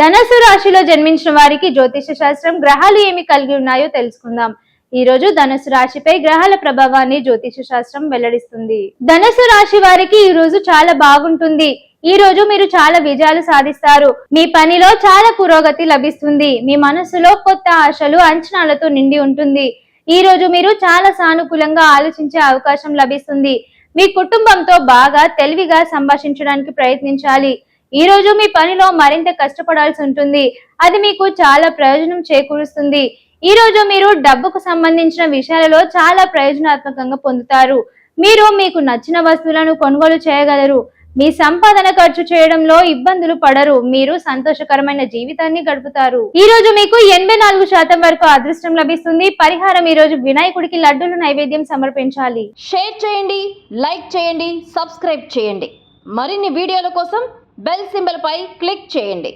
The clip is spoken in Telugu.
ధనుసు రాశిలో జన్మించిన వారికి జ్యోతిష శాస్త్రం గ్రహాలు ఏమి కలిగి ఉన్నాయో తెలుసుకుందాం. ఈ రోజు ధనుసు రాశిపై గ్రహాల ప్రభావాన్ని జ్యోతిష శాస్త్రం వెల్లడిస్తుంది. ధనుసు రాశి వారికి ఈ రోజు చాలా బాగుంటుంది. ఈ రోజు మీరు చాలా విజయాలు సాధిస్తారు. మీ పనిలో చాలా పురోగతి లభిస్తుంది. మీ మనసులో కొత్త ఆశలు, అంచనాలతో నిండి ఉంటుంది. ఈ రోజు మీరు చాలా సానుకూలంగా ఆలోచించే అవకాశం లభిస్తుంది. మీ కుటుంబంతో బాగా తెలివిగా సంభాషించడానికి ప్రయత్నించాలి. ఈ రోజు మీ పనిలో మరింత కష్టపడాల్సి ఉంటుంది. అది మీకు చాలా ప్రయోజనం చేకూరుస్తుంది. ఈ రోజు మీరు డబ్బుకు సంబంధించిన విషయాలలో చాలా ప్రయోజనాత్మకంగా పొందుతారు. మీరు మీకు నచ్చిన వస్తువులను కొనుగోలు చేయగలరు. మీ సంపాదన ఖర్చు చేయడంలో ఇబ్బందులు పడరు. మీరు సంతోషకరమైన జీవితాన్ని గడుపుతారు. ఈ రోజు మీకు 84% వరకు అదృష్టం లభిస్తుంది. పరిహారం: ఈ రోజు వినాయకుడికి లడ్డూలు నైవేద్యం సమర్పించాలి. షేర్ చేయండి, లైక్ చేయండి, సబ్స్క్రైబ్ చేయండి. మరిన్ని వీడియోల కోసం బెల్ సింబల్ పై క్లిక్ చేయండి.